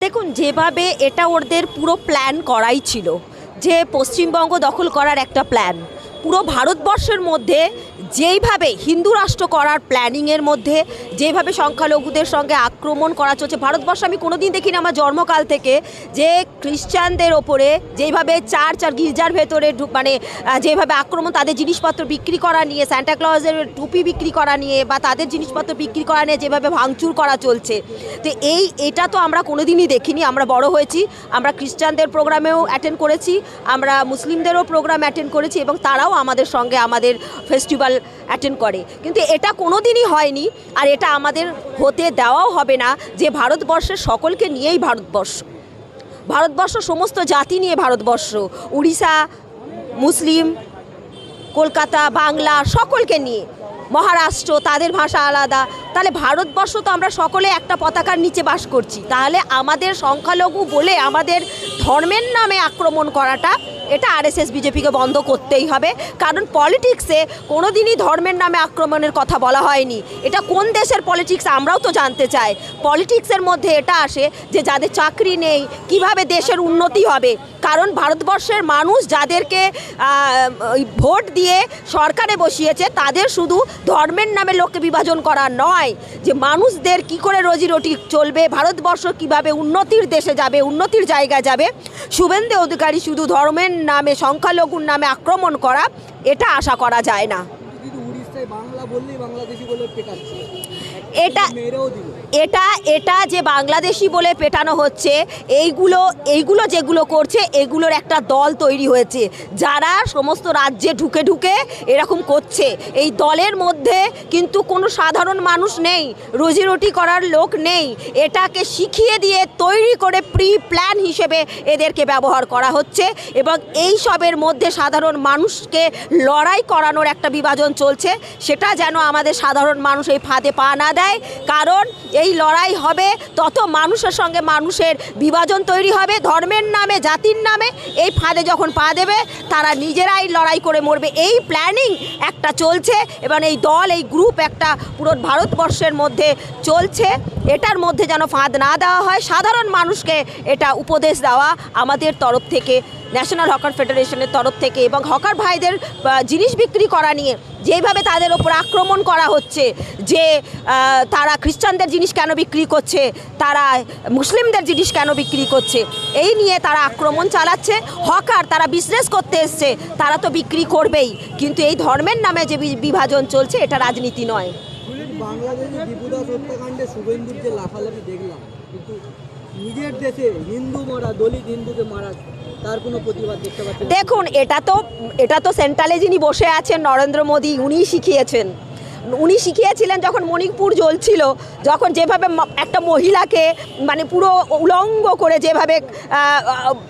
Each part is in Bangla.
দেখুন, যেভাবে এটা ওদের পুরো প্ল্যান করাই ছিল যে পশ্চিমবঙ্গ দখল করার একটা প্ল্যান, পুরো ভারতবর্ষের মধ্যে যেইভাবে হিন্দু রাষ্ট্র করার প্ল্যানিংয়ের মধ্যে যেভাবে সংখ্যালঘুদের সঙ্গে আক্রমণ করা চলছে ভারতবর্ষ, আমি কোনোদিন দেখিনি আমার জন্মকাল থেকে যে খ্রিস্টানদের ওপরে যেইভাবে চার্চ আর গির্জার ভেতরে মানে যেভাবে আক্রমণ, তাদের জিনিসপত্র বিক্রি করা নিয়ে, সান্টা ক্লজের টুপি বিক্রি করা নিয়ে বা তাদের জিনিসপত্র বিক্রি করা নিয়ে যেভাবে ভাঙচুর করা চলছে, তো এটা তো আমরা কোনোদিনই দেখিনি। আমরা বড় হয়েছি, আমরা খ্রিস্টানদের প্রোগ্রামেও অ্যাটেন্ড করেছি, আমরা মুসলিমদেরও প্রোগ্রাম অ্যাটেন্ড করেছি এবং তারাও আমাদের সঙ্গে আমাদের ফেস্টিভ্যাল অ্যাটেন্ড করে, কিন্তু এটা কোনো দিনই হয়নি আর এটা আমাদের হতে দেওয়াও হবে না। যে ভারতবর্ষের সকলকে নিয়েই ভারতবর্ষ সমস্ত জাতি নিয়ে ভারতবর্ষ, উড়িষ্যা, মুসলিম, কলকাতা, বাংলা, সকলকে নিয়ে, মহারাষ্ট্র, তাদের ভাষা আলাদা, তাহলে ভারতবর্ষ তো আমরা সকলে একটা পতাকার নিচে বাস করছি। তাহলে আমাদের সংখ্যালঘু বলে আমাদের ধর্মের নামে আক্রমণ করাটা, এটা আরএসএস বিজেপিকে বন্ধ করতেই হবে। কারণ পলিটিক্সে কোনো দিনই ধর্মের নামে আক্রমণের কথা বলা হয়নি। এটা কোন দেশের পলিটিক্স আমরাও তো জানতে চাই। পলিটিক্সের মধ্যে এটা আসে যে যাদের চাকরি নেই কিভাবে দেশের উন্নতি হবে। কারণ ভারতবর্ষের মানুষ যাদেরকে ভোট দিয়ে সরকারে বসিয়েছে, তাদের শুধু ধর্মের নামে লোককে বিভাজন করা নয়, যে মানুষদের কি করে রোজি রুটি চলবে, ভারতবর্ষ কিভাবে উন্নতির দেশে যাবে, উন্নতির জায়গায় যাবে। শুভেন্দু অধিকারী শুধু ধর্মের নামে, সংখ্যালঘুর নামে আক্রমণ করা, এটা আশা করা যায় না। এটা যে বাংলাদেশি বলে পেটানো হচ্ছে, এইগুলো যেগুলো করছে, এগুলোর একটা দল তৈরি হয়েছে যারা সমস্ত রাজ্যে ঢুকে ঢুকে এরকম করছে। এই দলের মধ্যে কিন্তু কোনো সাধারণ মানুষ নেই, রুজি রুটি করার লোক নেই। এটাকে শিখিয়ে দিয়ে তৈরি করে প্রি প্ল্যান হিসেবে এদেরকে ব্যবহার করা হচ্ছে এবং এই সবের মধ্যে সাধারণ মানুষকে লড়াই করানোর একটা বিভাজন চলছে। সেটা যেন আমাদের সাধারণ মানুষ এই ফাঁদে পা না দেয়, কারণ এই লড়াই হবে তত মানুষের সঙ্গে মানুষের বিভাজন তৈরি হবে। ধর্মের নামে, জাতির নামে এই ফাঁদে যখন পা দেবে, তারা নিজেরাই লড়াই করে মরবে। এই প্ল্যানিং একটা চলছে এবং এই দল, এই গ্রুপ একটা পুরো ভারতবর্ষের মধ্যে চলছে। এটার মধ্যে যেন ফাঁদ না দেওয়া হয়, সাধারণ মানুষকে এটা উপদেশ দেওয়া আমাদের তরফ থেকে, ন্যাশনাল হকার ফেডারেশনের তরফ থেকে। এবং হকার ভাইদের জিনিস বিক্রি করা নিয়ে যেভাবে তাদের ওপর আক্রমণ করা হচ্ছে, যে তারা খ্রিস্টানদের জিনিস কেন বিক্রি করছে, তারা মুসলিমদের জিনিস কেন বিক্রি করছে, এই নিয়ে তারা আক্রমণ চালাচ্ছে। হকার তারা বিজনেস করতে এসছে, তারা তো বিক্রি করবেই, কিন্তু এই ধর্মের নামে যে বিভাজন চলছে, এটা রাজনীতি নয়। বাংলাদেশে দীপুদাস হত্যাকাণ্ডে শুভেন্দুর যে লাফালাফি দেখলাম, কিন্তু নিজের দেশে হিন্দু মারা, দলিত হিন্দুকে মারা, তার কোনো প্রতিবাদ দেখতে পাচ্ছেন? দেখুন, এটা তো সেন্ট্রালে যিনি বসে আছেন নরেন্দ্র মোদী, উনিই শিখিয়েছিলেন যখন মণিপুর জ্বলছিল, যখন যেভাবে একটা মহিলাকে মানে পুরো উলঙ্গ করে যেভাবে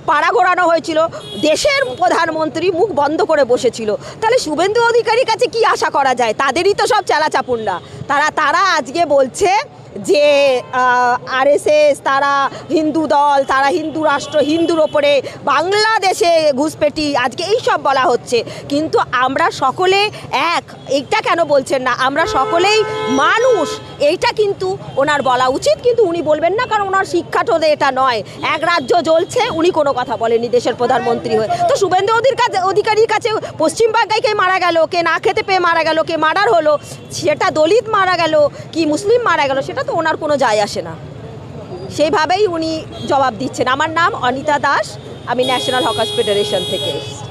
পাড়া ঘোরানো হয়েছিল, দেশের প্রধানমন্ত্রী মুখ বন্ধ করে বসেছিল। তাহলে শুভেন্দু অধিকারীর কাছে কি আশা করা যায়? তাদেরই তো সব চেলাচাপুন্ডা। তারা আজকে বলছে যে আরএসএস, তারা হিন্দু দল, তারা হিন্দু রাষ্ট্র, হিন্দুর ওপরে বাংলাদেশে ঘুষপেটি, আজকে এই সব বলা হচ্ছে। কিন্তু আমরা সকলে এক, এইটা কেন বলছেন না? আমরা সকলেই মানুষ, এইটা কিন্তু ওনার বলা উচিত, কিন্তু উনি বলবেন না, কারণ ওনার শিক্ষাটা এটা নয়। এক রাজ্য জ্বলছে, উনি কোনো কথা বলেননি দেশের প্রধানমন্ত্রী হয়ে। তো শুভেন্দু অধিকারীর কাছে পশ্চিমবাংলায় কে মারা গেল, কে না খেতে পেয়ে মারা গেল, কে মার্ডার হলো, সেটা দলিত মারা গেল কি মুসলিম মারা গেল, সেটা তো ওনার কোনো যায় আসে না। সেইভাবেই উনি জবাব দিচ্ছেন। আমার নাম অনিতা দাস, আমি ন্যাশনাল হকার্স ফেডারেশন থেকে এসেছি।